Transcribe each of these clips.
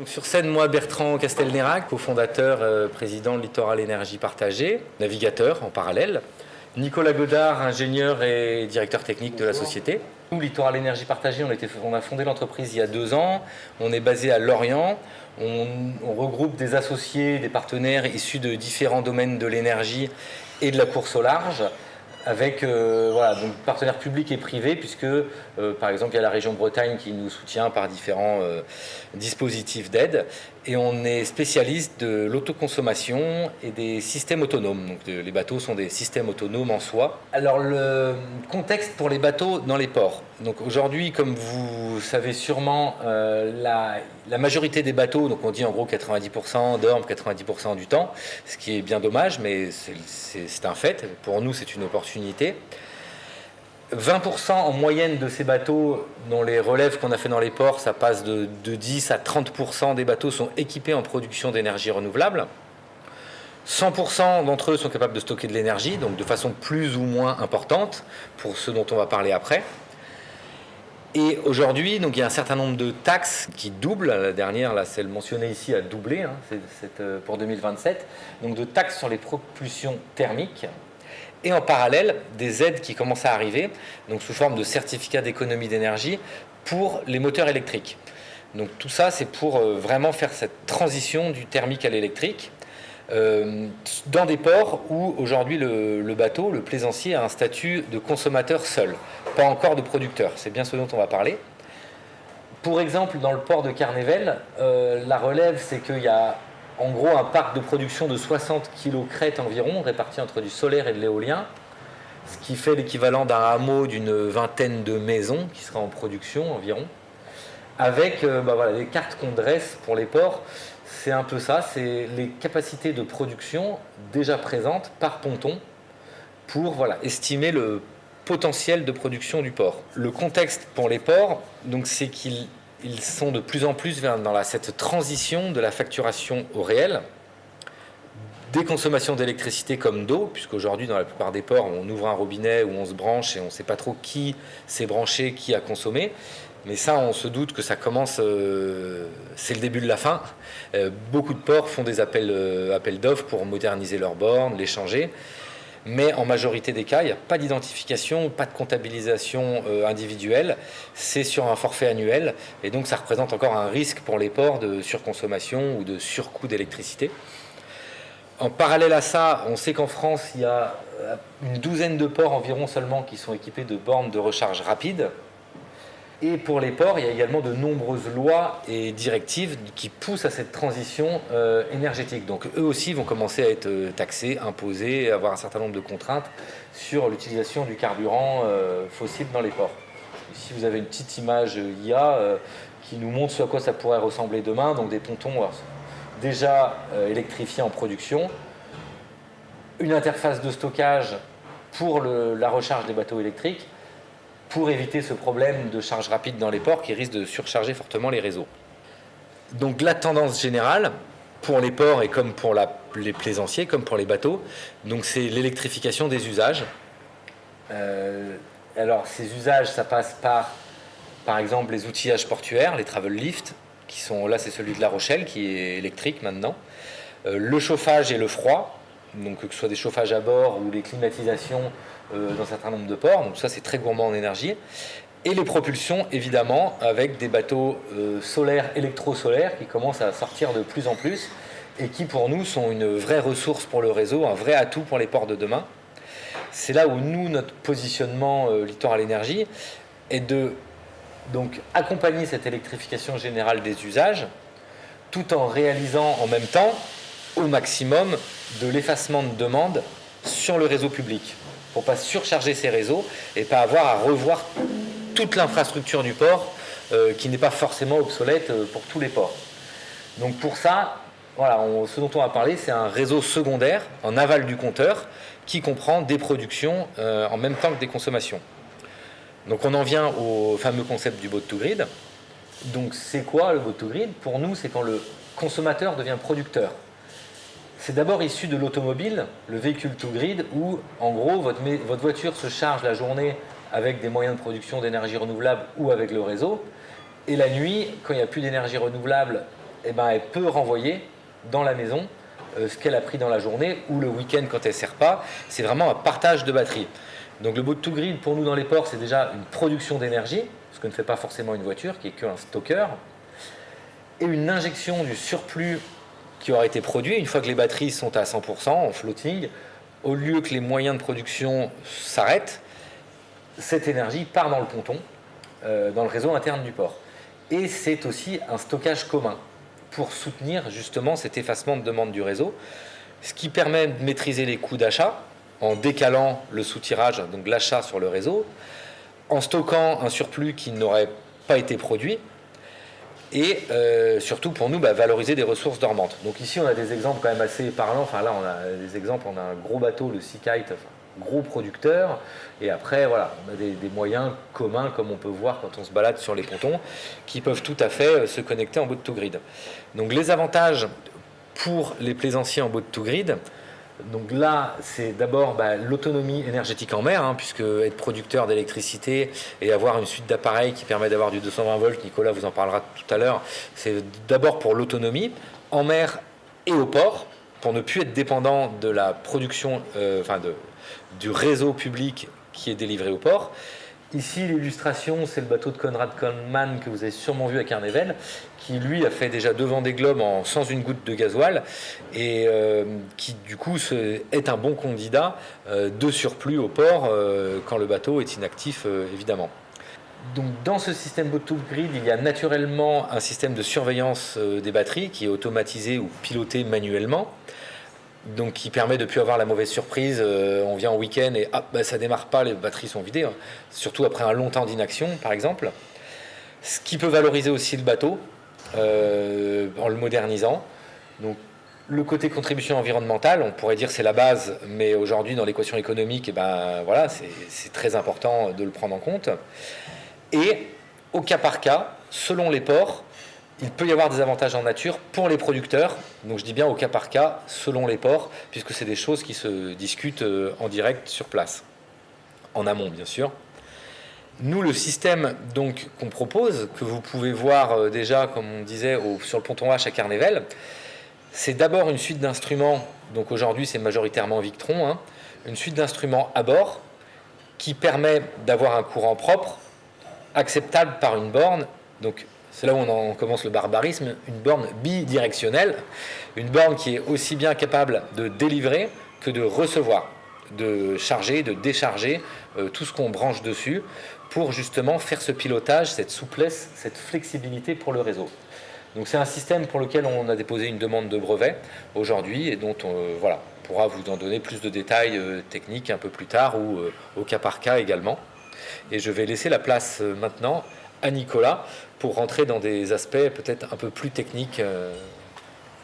sur scène, moi, Bertrand Castelnerac, cofondateur, président de Littoral Énergie Partagée, navigateur en parallèle. Nicolas Godard, ingénieur et directeur technique de la société. Nous, Littoral Énergie Partagée, on a fondé l'entreprise il y a 2 ans. On est basé à Lorient. On regroupe des associés, des partenaires issus de différents domaines de l'énergie et de la course au large, avec donc partenaires publics et privés, puisque par exemple il y a la région Bretagne qui nous soutient par différents dispositifs d'aide, et on est spécialiste de l'autoconsommation et des systèmes autonomes. Donc les bateaux sont des systèmes autonomes en soi. Alors le contexte pour les bateaux dans les ports. Donc aujourd'hui, comme vous savez sûrement, la majorité des bateaux, donc on dit en gros 90%, dorment 90% du temps, ce qui est bien dommage, mais c'est un fait. Pour nous, c'est une opportunité. 20% en moyenne de ces bateaux, dont les relèves qu'on a fait dans les ports, ça passe de 10 à 30% des bateaux sont équipés en production d'énergie renouvelable. 100% d'entre eux sont capables de stocker de l'énergie, donc de façon plus ou moins importante, pour ce dont on va parler après. Et aujourd'hui, donc, il y a un certain nombre de taxes qui doublent. La dernière, là, celle mentionnée ici, a doublé pour 2027. Donc de taxes sur les propulsions thermiques. Et en parallèle, des aides qui commencent à arriver, donc sous forme de certificats d'économie d'énergie pour les moteurs électriques. Donc tout ça, c'est pour vraiment faire cette transition du thermique à l'électrique dans des ports où aujourd'hui le bateau, le plaisancier, a un statut de consommateur seul, pas encore de producteur. C'est bien ce dont on va parler. Pour exemple, dans le port de Carnével, la relève, c'est qu'il y a en gros un parc de production de 60 kg crête environ, réparti entre du solaire et de l'éolien, ce qui fait l'équivalent d'un hameau d'une vingtaine de maisons qui sera en production environ, avec les cartes qu'on dresse pour les ports. C'est un peu ça, c'est les capacités de production déjà présentes par ponton pour estimer le potentiel de production du port. Le contexte pour les ports, donc, c'est qu'ils sont de plus en plus dans cette transition de la facturation au réel, des consommations d'électricité comme d'eau, puisqu'aujourd'hui, dans la plupart des ports, on ouvre un robinet où on se branche et on ne sait pas trop qui s'est branché, qui a consommé. Mais ça, on se doute que ça commence, c'est le début de la fin. Beaucoup de ports font des appels d'offres pour moderniser leurs bornes, les changer. Mais en majorité des cas, il n'y a pas d'identification, pas de comptabilisation individuelle. C'est sur un forfait annuel. Et donc, ça représente encore un risque pour les ports de surconsommation ou de surcoût d'électricité. En parallèle à ça, on sait qu'en France, il y a une douzaine de ports environ seulement qui sont équipés de bornes de recharge rapide. Et pour les ports, il y a également de nombreuses lois et directives qui poussent à cette transition énergétique. Donc eux aussi vont commencer à être taxés, imposés, avoir un certain nombre de contraintes sur l'utilisation du carburant fossile dans les ports. Ici, vous avez une petite image IA qui nous montre ce à quoi ça pourrait ressembler demain. Donc des pontons déjà électrifiés en production, une interface de stockage pour la recharge des bateaux électriques, pour éviter ce problème de charge rapide dans les ports qui risque de surcharger fortement les réseaux. Donc la tendance générale pour les ports et comme pour les plaisanciers, comme pour les bateaux, donc c'est l'électrification des usages. Alors ces usages, ça passe par exemple les outillages portuaires, les travel lifts, qui sont là, c'est celui de La Rochelle qui est électrique maintenant. Le chauffage et le froid, donc que ce soit des chauffages à bord ou les climatisations dans un certain nombre de ports, donc ça c'est très gourmand en énergie, et les propulsions évidemment avec des bateaux solaires, électro-solaires qui commencent à sortir de plus en plus et qui pour nous sont une vraie ressource pour le réseau, un vrai atout pour les ports de demain. C'est là où nous, notre positionnement Littoral Énergie est de donc accompagner cette électrification générale des usages tout en réalisant en même temps au maximum de l'effacement de demande sur le réseau public, pour ne pas surcharger ces réseaux et pas avoir à revoir toute l'infrastructure du port qui n'est pas forcément obsolète pour tous les ports. Donc pour ça, ce dont on va parler, c'est un réseau secondaire en aval du compteur qui comprend des productions en même temps que des consommations. Donc on en vient au fameux concept du boat to grid. Donc c'est quoi le boat to grid ? Pour nous, c'est quand le consommateur devient producteur. C'est d'abord issu de l'automobile, le véhicule to grid, où en gros votre voiture se charge la journée avec des moyens de production d'énergie renouvelable ou avec le réseau. Et la nuit, quand il n'y a plus d'énergie renouvelable eh ben, elle peut renvoyer dans la maison ce qu'elle a pris dans la journée ou le week-end quand elle ne sert pas. C'est vraiment un partage de batterie. Donc le boat to grid pour nous dans les ports, c'est déjà une production d'énergie, ce que ne fait pas forcément une voiture qui est qu'un stockeur, et une injection du surplus qui aura été produit une fois que les batteries sont à 100% en floating. Au lieu que les moyens de production s'arrêtent, cette énergie part dans le ponton, dans le réseau interne du port. Et c'est aussi un stockage commun pour soutenir justement cet effacement de demande du réseau, ce qui permet de maîtriser les coûts d'achat en décalant le soutirage, donc l'achat sur le réseau, en stockant un surplus qui n'aurait pas été produit, et surtout pour nous valoriser des ressources dormantes. Donc ici on a des exemples quand même assez parlants. Enfin là on a des exemples, on a un gros bateau, le Sea Kite, gros producteur, et après voilà, on a des moyens communs comme on peut voir quand on se balade sur les pontons qui peuvent tout à fait se connecter en boat to grid. Donc les avantages pour les plaisanciers en boat to grid, donc là, c'est d'abord l'autonomie énergétique en mer, puisque être producteur d'électricité et avoir une suite d'appareils qui permet d'avoir du 220 volts, Nicolas vous en parlera tout à l'heure, c'est d'abord pour l'autonomie en mer et au port, pour ne plus être dépendant de la production, du réseau public qui est délivré au port. Ici, l'illustration, c'est le bateau de Conrad Coleman que vous avez sûrement vu à Carnével, qui lui a fait déjà 2 Vendée Globe sans une goutte de gasoil et qui du coup est un bon candidat de surplus au port quand le bateau est inactif évidemment. Donc dans ce système boat to grid, il y a naturellement un système de surveillance des batteries qui est automatisé ou piloté manuellement. Donc qui permet de ne plus avoir la mauvaise surprise, on vient en week-end et ça ne démarre pas, les batteries sont vidées, surtout après un long temps d'inaction par exemple. Ce qui peut valoriser aussi le bateau en le modernisant. Donc le côté contribution environnementale, on pourrait dire c'est la base, mais aujourd'hui dans l'équation économique, voilà, c'est très important de le prendre en compte. Et au cas par cas, selon les ports, il peut y avoir des avantages en nature pour les producteurs, donc je dis bien au cas par cas, selon les ports, puisque c'est des choses qui se discutent en direct sur place, en amont bien sûr. Nous, le système donc qu'on propose, que vous pouvez voir déjà, comme on disait, sur le ponton H à Carnével, c'est d'abord une suite d'instruments, donc aujourd'hui c'est majoritairement Victron, une suite d'instruments à bord qui permet d'avoir un courant propre, acceptable par une borne, donc c'est là où on commence le barbarisme, une borne bidirectionnelle, une borne qui est aussi bien capable de délivrer que de recevoir, de charger, de décharger tout ce qu'on branche dessus pour justement faire ce pilotage, cette souplesse, cette flexibilité pour le réseau. Donc c'est un système pour lequel on a déposé une demande de brevet aujourd'hui et dont on pourra vous en donner plus de détails techniques un peu plus tard ou au cas par cas également. Et je vais laisser la place maintenant à Nicolas pour rentrer dans des aspects peut-être un peu plus techniques.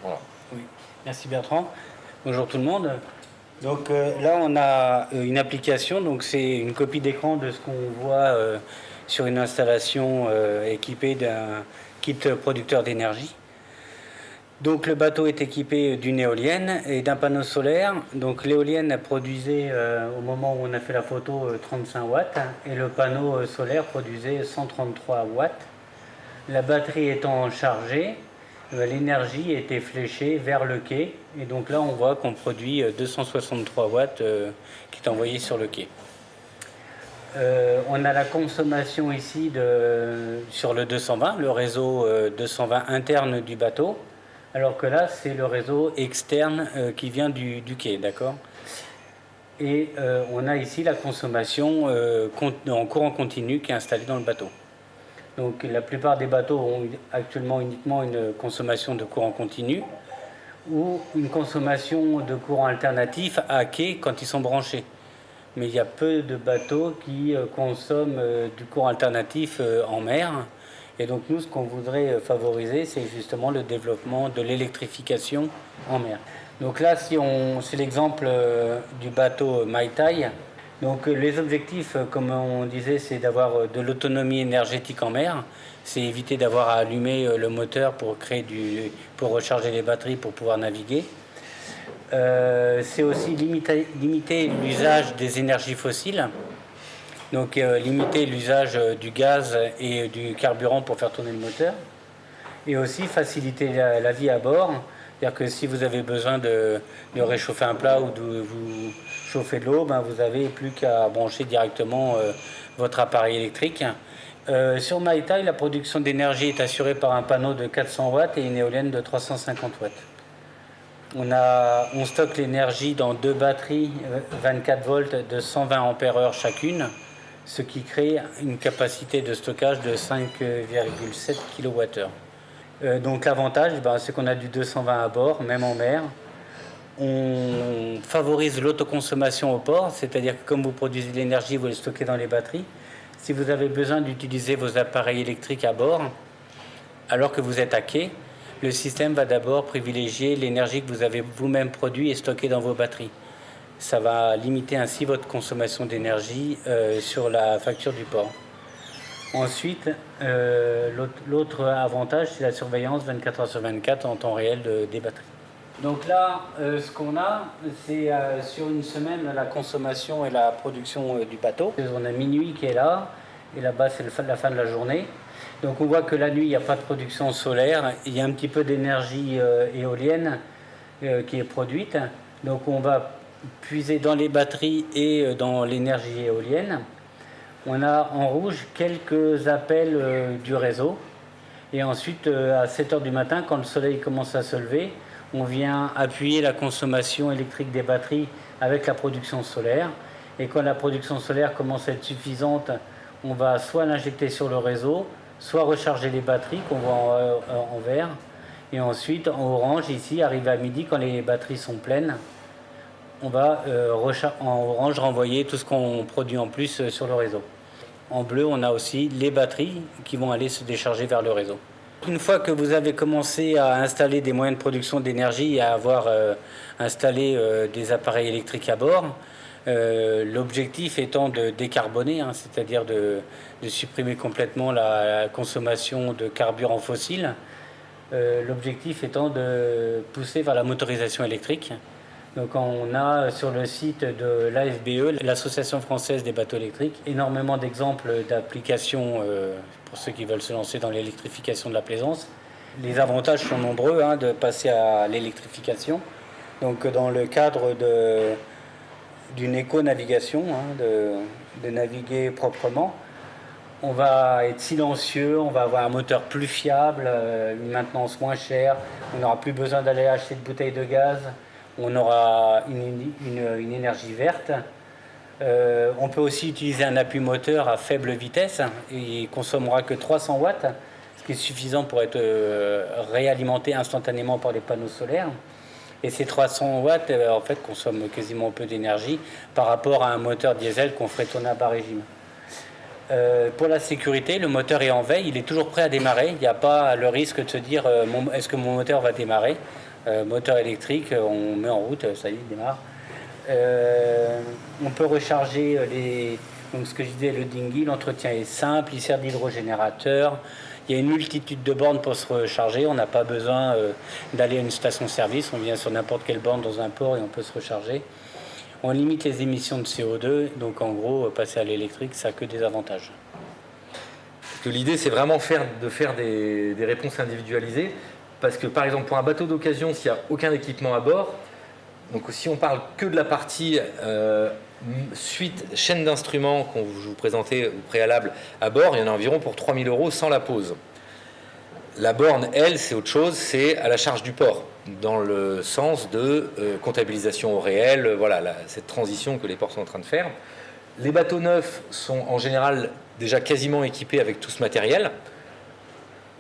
Voilà. Oui. Merci Bertrand. Bonjour tout le monde. Donc là on a une application, donc c'est une copie d'écran de ce qu'on voit sur une installation équipée d'un kit producteur d'énergie. Donc le bateau est équipé d'une éolienne et d'un panneau solaire. Donc l'éolienne produisait au moment où on a fait la photo 35 watts et le panneau solaire produisait 133 watts. La batterie étant chargée, l'énergie était fléchée vers le quai et donc là on voit qu'on produit 263 watts qui est envoyé sur le quai. On a la consommation ici sur le 220, le réseau 220 interne du bateau. Alors que là, c'est le réseau externe qui vient du quai, d'accord ? Et on a ici la consommation en courant continu qui est installée dans le bateau. Donc la plupart des bateaux ont actuellement uniquement une consommation de courant continu ou une consommation de courant alternatif à quai quand ils sont branchés. Mais il y a peu de bateaux qui consomment du courant alternatif en mer. Et donc nous, ce qu'on voudrait favoriser, c'est justement le développement de l'électrification en mer. Donc là, c'est l'exemple du bateau Mai Tai. Donc les objectifs, comme on disait, c'est d'avoir de l'autonomie énergétique en mer. C'est éviter d'avoir à allumer le moteur pour recharger les batteries pour pouvoir naviguer. C'est aussi limiter l'usage des énergies fossiles. Donc limiter l'usage du gaz et du carburant pour faire tourner le moteur. et aussi faciliter la vie à bord. C'est-à-dire que si vous avez besoin de réchauffer un plat ou de vous chauffer de l'eau, ben vous n'avez plus qu'à brancher directement votre appareil électrique. Sur Maïtaï, la production d'énergie est assurée par un panneau de 400 watts et une éolienne de 350 watts. On stocke l'énergie dans 2 batteries 24 volts de 120 ampères-heure chacune, ce qui crée une capacité de stockage de 5,7 kWh. Donc l'avantage, c'est qu'on a du 220 à bord, même en mer. On favorise l'autoconsommation au port, c'est-à-dire que comme vous produisez de l'énergie, vous le stockez dans les batteries. Si vous avez besoin d'utiliser vos appareils électriques à bord, alors que vous êtes à quai, le système va d'abord privilégier l'énergie que vous avez vous-même produite et stockée dans vos batteries. Ça va limiter ainsi votre consommation d'énergie sur la facture du port. Ensuite, l'autre avantage, c'est la surveillance 24 heures sur 24 en temps réel des batteries. Donc là, ce qu'on a, c'est sur une semaine la consommation et la production du bateau. On a minuit qui est là, et là-bas c'est la fin de la journée. Donc on voit que la nuit, il n'y a pas de production solaire, il y a un petit peu d'énergie éolienne qui est produite. Donc on va puiser dans les batteries et dans l'énergie éolienne. On a en rouge quelques appels du réseau. Et ensuite, à 7 h du matin, quand le soleil commence à se lever, on vient appuyer la consommation électrique des batteries avec la production solaire. Et quand la production solaire commence à être suffisante, on va soit l'injecter sur le réseau, soit recharger les batteries qu'on voit en vert. Et ensuite, en orange, ici, arrivé à midi, quand les batteries sont pleines, on va en orange renvoyer tout ce qu'on produit en plus sur le réseau. En bleu, on a aussi les batteries qui vont aller se décharger vers le réseau. Une fois que vous avez commencé à installer des moyens de production d'énergie et à avoir installé des appareils électriques à bord, l'objectif étant de décarboner, c'est-à-dire de supprimer complètement la consommation de carburant fossile, l'objectif étant de pousser vers la motorisation électrique. Donc on a sur le site de l'AFBE, l'Association française des bateaux électriques, énormément d'exemples d'applications pour ceux qui veulent se lancer dans l'électrification de la plaisance. Les avantages sont nombreux de passer à l'électrification. Donc dans le cadre d'une éco-navigation, de naviguer proprement, on va être silencieux, on va avoir un moteur plus fiable, une maintenance moins chère, on n'aura plus besoin d'aller acheter de bouteilles de gaz. On aura une énergie verte. On peut aussi utiliser un appui moteur à faible vitesse. Il ne consommera que 300 watts, ce qui est suffisant pour être réalimenté instantanément par les panneaux solaires. Et ces 300 watts en fait, consomment quasiment peu d'énergie par rapport à un moteur diesel qu'on ferait tourner à bas régime. Pour la sécurité, le moteur est en veille, il est toujours prêt à démarrer. Il n'y a pas le risque de se dire est-ce que mon moteur va démarrer. Moteur électrique, on met en route, ça y est, il démarre. On peut recharger donc ce que je disais, le dinghy, l'entretien est simple, il sert d'hydrogénérateur. Il y a une multitude de bornes pour se recharger, on n'a pas besoin d'aller à une station-service, on vient sur n'importe quelle borne dans un port et on peut se recharger. On limite les émissions de CO2, donc en gros, passer à l'électrique, ça n'a que des avantages. Parce que l'idée, c'est vraiment de faire des réponses individualisées. Parce que par exemple pour un bateau d'occasion, s'il n'y a aucun équipement à bord, donc si on parle que de la partie suite chaîne d'instruments qu'on vous présentait au préalable à bord, il y en a environ pour 3 000 € sans la pause. La borne, elle, c'est autre chose, c'est à la charge du port, dans le sens de comptabilisation au réel, voilà, cette transition que les ports sont en train de faire. Les bateaux neufs sont en général déjà quasiment équipés avec tout ce matériel.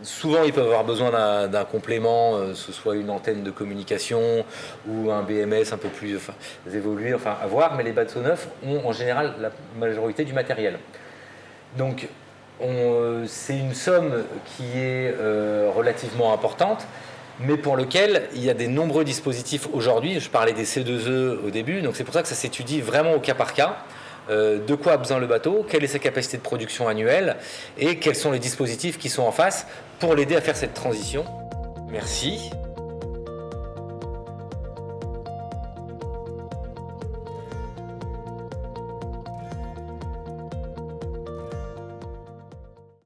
Souvent, ils peuvent avoir besoin d'un complément, ce soit une antenne de communication ou un BMS un peu plus évolué, à voir, mais les bateaux neufs ont en général la majorité du matériel. Donc, c'est une somme qui est relativement importante, mais pour lequel il y a des nombreux dispositifs aujourd'hui. Je parlais des C2E au début, donc c'est pour ça que ça s'étudie vraiment au cas par cas. De quoi a besoin le bateau, quelle est sa capacité de production annuelle et quels sont les dispositifs qui sont en face pour l'aider à faire cette transition. Merci.